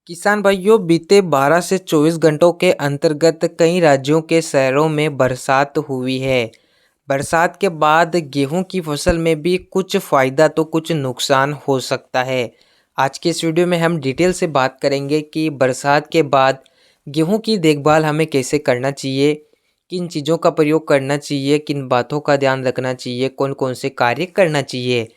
किसान भाइयों, बीते 12 से 24 घंटों के अंतर्गत कई राज्यों के शहरों में बरसात हुई है। बरसात के बाद गेहूं की फसल में भी कुछ फायदा तो कुछ नुकसान हो सकता है। आज के इस वीडियो में हम डिटेल से बात करेंगे कि बरसात के बाद गेहूं की देखभाल हमें कैसे करना चाहिए, किन चीज़ों का प्रयोग करना चाहिए, किन बातों का ध्यान रखना चाहिए, कौन कौन से कार्य करना चाहिए।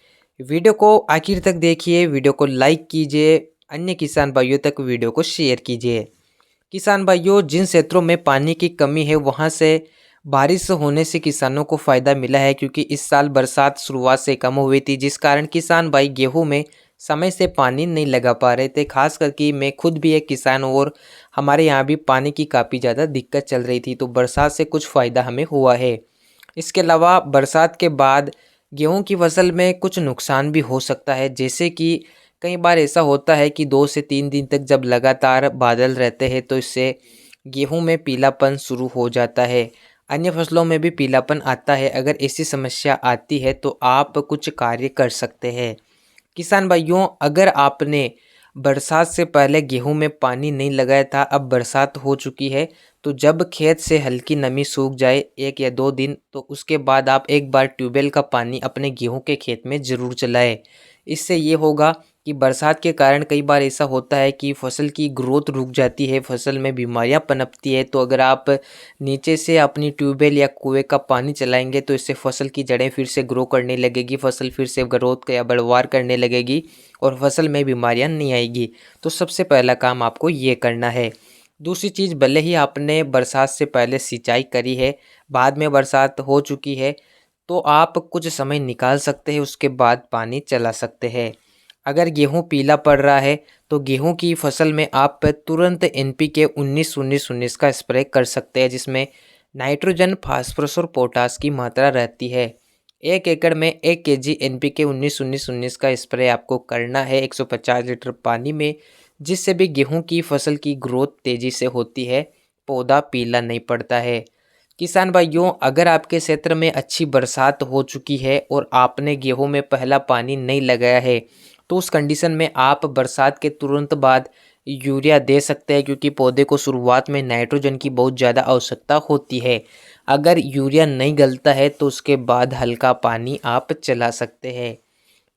वीडियो को आखिर तक देखिए, वीडियो को लाइक कीजिए, अन्य किसान भाइयों तक वीडियो को शेयर कीजिए। किसान भाइयों, जिन क्षेत्रों में पानी की कमी है वहां से बारिश होने से किसानों को फायदा मिला है, क्योंकि इस साल बरसात शुरुआत से कम हुई थी, जिस कारण किसान भाई गेहूं में समय से पानी नहीं लगा पा रहे थे। खास करके मैं खुद भी एक किसान हूं और हमारे यहाँ भी पानी की काफ़ी ज़्यादा दिक्कत चल रही थी, तो बरसात से कुछ फ़ायदा हमें हुआ है। इसके अलावा बरसात के बाद गेहूं की फसल में कुछ नुकसान भी हो सकता है, जैसे कि कई बार ऐसा होता है कि 2 से 3 दिन तक जब लगातार बादल रहते हैं तो इससे गेहूं में पीलापन शुरू हो जाता है। अन्य फसलों में भी पीलापन आता है। अगर ऐसी समस्या आती है तो आप कुछ कार्य कर सकते हैं। किसान भाइयों, अगर आपने बरसात से पहले गेहूं में पानी नहीं लगाया था, अब बरसात हो चुकी है, तो जब खेत से हल्की नमी सूख जाए 1 या 2 दिन, तो उसके बाद आप एक बार ट्यूबवेल का पानी अपने गेहूं के खेत में ज़रूर चलाएं। इससे ये होगा कि बरसात के कारण कई बार ऐसा होता है कि फसल की ग्रोथ रुक जाती है, फसल में बीमारियां पनपती है। तो अगर आप नीचे से अपनी ट्यूबवेल या कुएं का पानी चलाएंगे तो इससे फसल की जड़ें फिर से ग्रो करने लगेगी, फसल फिर से ग्रोथ या बढ़वार करने लगेगी और फसल में बीमारियां नहीं आएगी। तो सबसे पहला काम आपको ये करना है। दूसरी चीज़, भले ही आपने बरसात से पहले सिंचाई करी है, बाद में बरसात हो चुकी है, तो आप कुछ समय निकाल सकते हैं, उसके बाद पानी चला सकते हैं। अगर गेहूं पीला पड़ रहा है तो गेहूं की फसल में आप तुरंत NPK 19-19-19 का स्प्रे कर सकते हैं, जिसमें नाइट्रोजन, फास्फोरस और पोटास की मात्रा रहती है। 1 एकड़ में 1 kg NPK 19-19-19 का स्प्रे आपको करना है 150 लीटर पानी में, जिससे भी गेहूं की फसल की ग्रोथ तेज़ी से होती है, पौधा पीला नहीं पड़ता है। किसान भाइयों, अगर आपके क्षेत्र में अच्छी बरसात हो चुकी है और आपने गेहूं में पहला पानी नहीं लगाया है, तो उस कंडीशन में आप बरसात के तुरंत बाद यूरिया दे सकते हैं, क्योंकि पौधे को शुरुआत में नाइट्रोजन की बहुत ज़्यादा आवश्यकता होती है। अगर यूरिया नहीं गलता है तो उसके बाद हल्का पानी आप चला सकते हैं।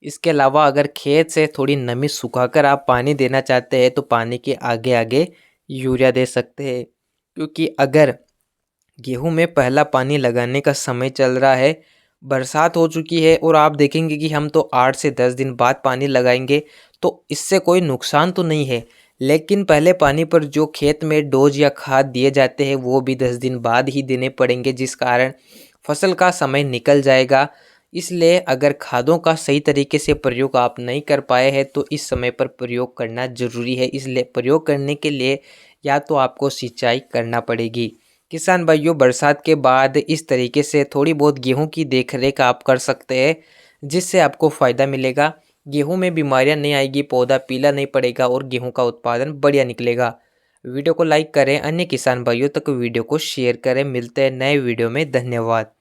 इसके अलावा अगर खेत से थोड़ी नमी सुखाकर आप पानी देना चाहते हैं तो पानी के आगे आगे यूरिया दे सकते हैं, क्योंकि अगर गेहूं में पहला पानी लगाने का समय चल रहा है, बरसात हो चुकी है और आप देखेंगे कि हम तो 8 से 10 दिन बाद पानी लगाएंगे, तो इससे कोई नुकसान तो नहीं है। लेकिन पहले पानी पर जो खेत में डोज या खाद दिए जाते हैं वो भी 10 दिन बाद ही देने पड़ेंगे, जिस कारण फसल का समय निकल जाएगा। इसलिए अगर खादों का सही तरीके से प्रयोग आप नहीं कर पाए हैं तो इस समय पर प्रयोग करना ज़रूरी है। इसलिए प्रयोग करने के लिए या तो आपको सिंचाई करना पड़ेगी। किसान भाइयों, बरसात के बाद इस तरीके से थोड़ी बहुत गेहूं की देखरेख आप कर सकते हैं, जिससे आपको फ़ायदा मिलेगा। गेहूं में बीमारियां नहीं आएगी, पौधा पीला नहीं पड़ेगा और गेहूं का उत्पादन बढ़िया निकलेगा। वीडियो को लाइक करें, अन्य किसान भाइयों तक वीडियो को शेयर करें। मिलते हैं नए वीडियो में। धन्यवाद।